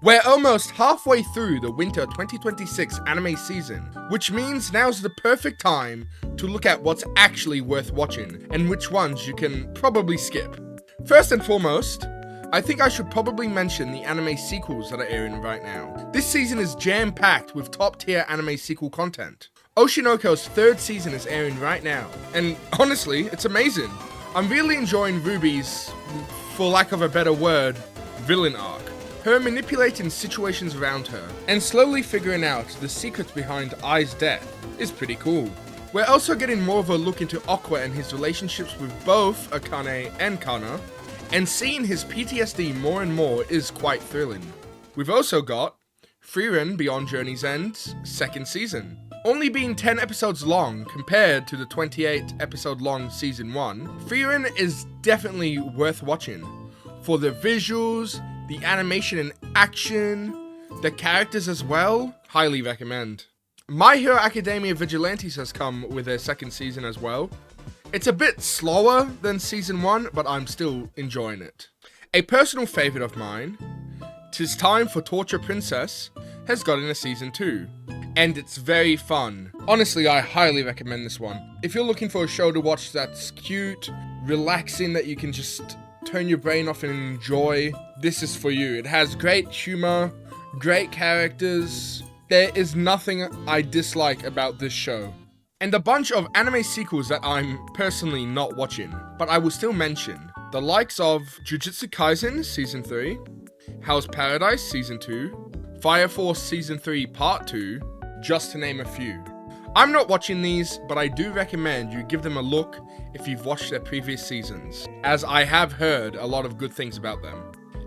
We're almost halfway through the winter 2026 anime season, which means now's the perfect time to look at what's actually worth watching and which ones you can probably skip. First and foremost, I think I should probably mention the anime sequels that are airing right now. This season is jam-packed with top-tier anime sequel content. Oshi No Ko's third season is airing right now, and honestly, it's amazing. I'm really enjoying Ruby's, for lack of a better word, villain arc. Her manipulating situations around her and slowly figuring out the secrets behind Ai's death is pretty cool. We're also getting more of a look into Aqua and his relationships with both Akane and Kana, and seeing his PTSD more and more is quite thrilling. We've also got Frieren Beyond Journey's End's second season. Only being 10 episodes long compared to the 28 episode long season 1, Frieren is definitely worth watching. For the visuals, the animation and action, the characters as well, highly recommend. My Hero Academia Vigilantes has come with their second season as well. It's a bit slower than season 1, but I'm still enjoying it. A personal favourite of mine, 'Tis Time for Torture Princess, has gotten a season 2. And it's very fun. Honestly, I highly recommend this one. If you're looking for a show to watch that's cute, relaxing, that you can just turn your brain off and enjoy, this is for you. It has great humor, great characters. There is nothing I dislike about this show. And a bunch of anime sequels that I'm personally not watching, but I will still mention. The likes of Jujutsu Kaisen Season 3, Hell's Paradise Season 2, Fire Force Season 3 Part 2, just to name a few. I'm not watching these, but I do recommend you give them a look if you've watched their previous seasons, as I have heard a lot of good things about them.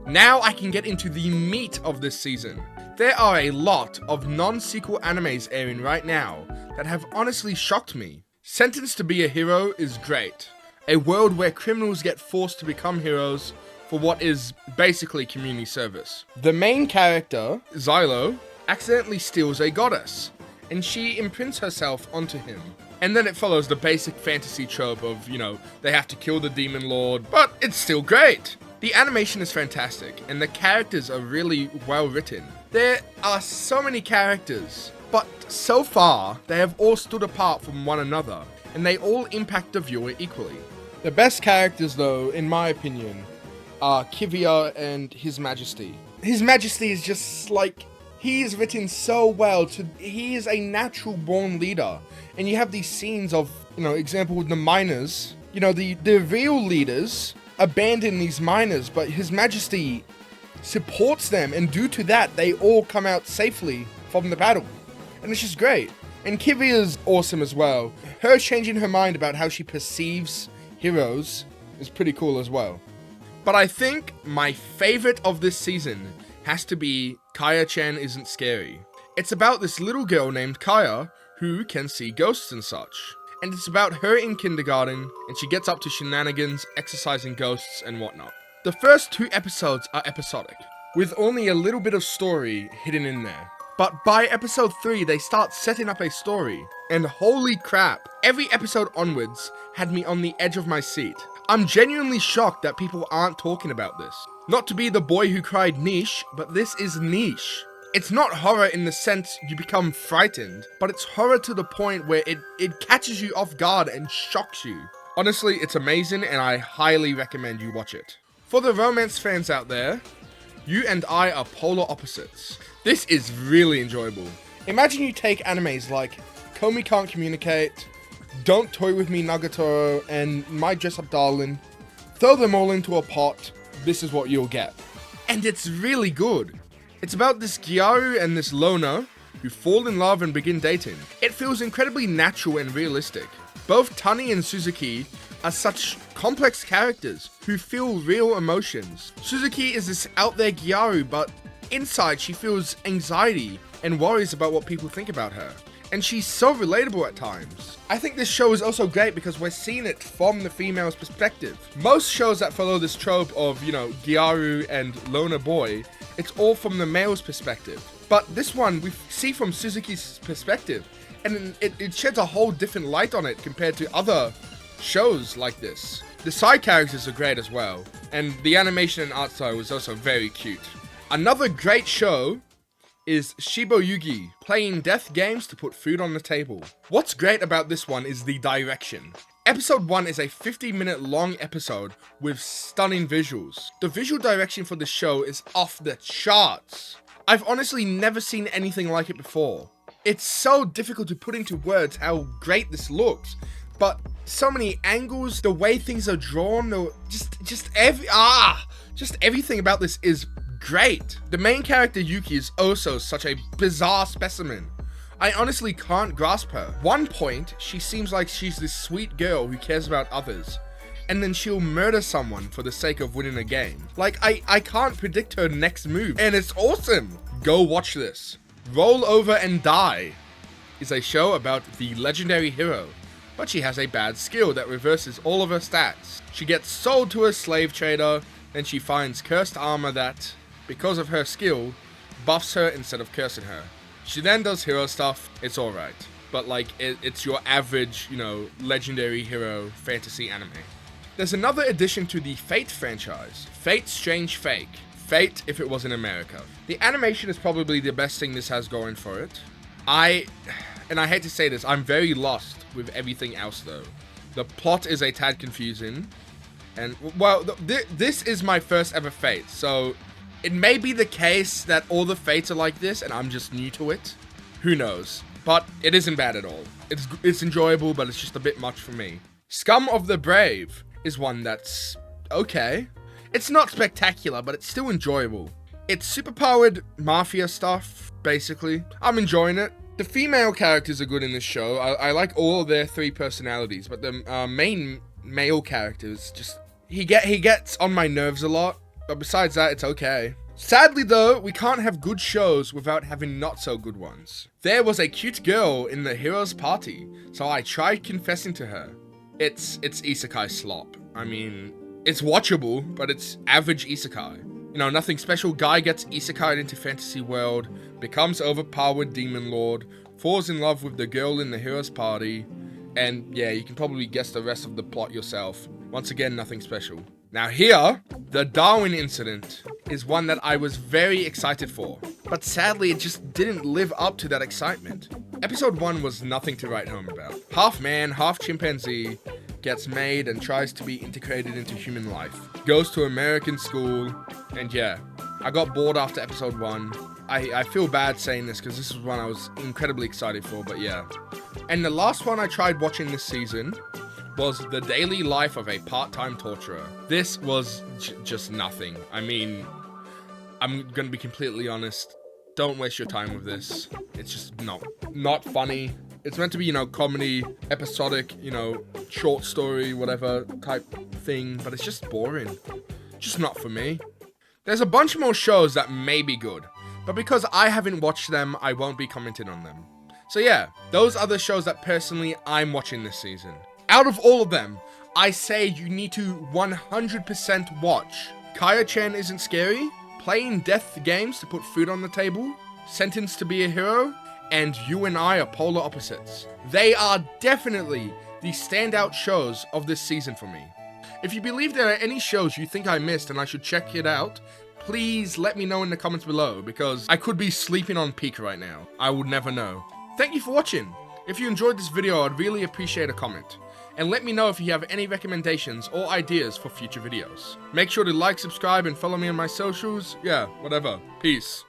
Now I can get into the meat of this season. There are a lot of non-sequel animes airing right now that have honestly shocked me. Sentenced to be a Hero is great. A world where criminals get forced to become heroes for what is basically community service. The main character, Xylo, accidentally steals a goddess, and she imprints herself onto him. And then it follows the basic fantasy trope of, they have to kill the demon lord, but it's still great. The animation is fantastic, and the characters are really well written. There are so many characters, but so far, they have all stood apart from one another, and they all impact the viewer equally. The best characters, though, in my opinion, are Kivia and His Majesty. His Majesty is just he is written so well. He is a natural born leader, and you have these scenes of, example with the miners. The real leaders abandon these miners, but His Majesty supports them, and due to that, they all come out safely from the battle. And it's just great. And Kivia's awesome as well. Her changing her mind about how she perceives heroes is pretty cool as well. But I think my favorite of this season has to be Kaya-chan Isn't Scary. It's about this little girl named Kaya who can see ghosts and such. And it's about her in kindergarten, and she gets up to shenanigans, exercising ghosts and whatnot. The first 2 episodes are episodic, with only a little bit of story hidden in there. But by episode 3, they start setting up a story, and holy crap, every episode onwards had me on the edge of my seat. I'm genuinely shocked that people aren't talking about this. Not to be the boy who cried niche, but this is niche. It's not horror in the sense you become frightened, but it's horror to the point where it catches you off guard and shocks you. Honestly, it's amazing, and I highly recommend you watch it. For the romance fans out there, you and I are polar opposites. This is really enjoyable. Imagine you take animes like Komi Can't Communicate, Don't Toy With Me Nagatoro, and My Dress Up Darling. Throw them all into a pot, this is what you'll get. And it's really good. It's about this Gyaru and this Lona who fall in love and begin dating. It feels incredibly natural and realistic. Both Tani and Suzuki are such complex characters who feel real emotions. Suzuki is this out there Gyaru, but inside she feels anxiety and worries about what people think about her. And she's so relatable at times. I think this show is also great because we're seeing it from the female's perspective. Most shows that follow this trope of, Gyaru and Loner boy, it's all from the male's perspective. But this one, we see from Suzuki's perspective, and it sheds a whole different light on it compared to other shows like this. The side characters are great as well, and the animation and art style is also very cute. Another great show is Shiboyugi, playing death games to put food on the table. What's great about this one is the direction. Episode 1 is a 50-minute long episode with stunning visuals. The visual direction for the show is off the charts. I've honestly never seen anything like it before. It's so difficult to put into words how great this looks, but so many angles, the way things are drawn, just everything about this is great. The main character Yuki is also such a bizarre specimen. I honestly can't grasp her. One point, she seems like she's this sweet girl who cares about others, and then she'll murder someone for the sake of winning a game. Like, I can't predict her next move, and it's awesome. Go watch this. Roll Over and Die is a show about the legendary hero, but she has a bad skill that reverses all of her stats. She gets sold to a slave trader, then she finds cursed armor that, because of her skill, buffs her instead of cursing her. She then does hero stuff. It's alright. But like, it's your average, legendary hero fantasy anime. There's another addition to the Fate franchise. Fate Strange Fake. Fate if it was in America. The animation is probably the best thing this has going for it. And I hate to say this, I'm very lost with everything else though. The plot is a tad confusing. And, well, this is my first ever Fate, so it may be the case that all the Fates are like this and I'm just new to it. Who knows? But it isn't bad at all. It's enjoyable, but it's just a bit much for me. Scum of the Brave is one that's okay. It's not spectacular, but it's still enjoyable. It's superpowered mafia stuff, basically. I'm enjoying it. The female characters are good in this show. I like all of their 3 personalities, but the main male characters just... He gets on my nerves a lot. But besides that, it's okay. Sadly though, we can't have good shows without having not so good ones. There was a cute girl in the hero's party, so I tried confessing to her. It's Isekai Slop. I mean, it's watchable, but it's average Isekai. Nothing special. Guy gets isekai'd into fantasy world, becomes overpowered demon lord, falls in love with the girl in the hero's party, and yeah, you can probably guess the rest of the plot yourself. Once again, nothing special. Now here, the Darwin Incident is one that I was very excited for, but sadly it just didn't live up to that excitement. Episode 1 was nothing to write home about. Half man, half chimpanzee, gets made and tries to be integrated into human life. Goes to American school, and yeah, I got bored after episode 1. I feel bad saying this because this is one I was incredibly excited for, but yeah. And the last one I tried watching this season was The Daily Life of a Part-Time Torturer. This was just nothing. I mean, I'm gonna be completely honest. Don't waste your time with this. It's just not funny. It's meant to be, comedy, episodic, short story, whatever type thing, but it's just boring. Just not for me. There's a bunch more shows that may be good, but because I haven't watched them, I won't be commenting on them. So yeah, those are the shows that personally I'm watching this season. Out of all of them, I say you need to 100% watch Kaya-chan Isn't Scary, Playing Death Games to Put Food on the Table, Sentenced to Be a Hero, and You and I Are Polar Opposites. They are definitely the standout shows of this season for me. If you believe there are any shows you think I missed and I should check it out, please let me know in the comments below, because I could be sleeping on peak right now. I would never know. Thank you for watching. If you enjoyed this video, I'd really appreciate a comment. And let me know if you have any recommendations or ideas for future videos. Make sure to like, subscribe, and follow me on my socials. Yeah, whatever. Peace.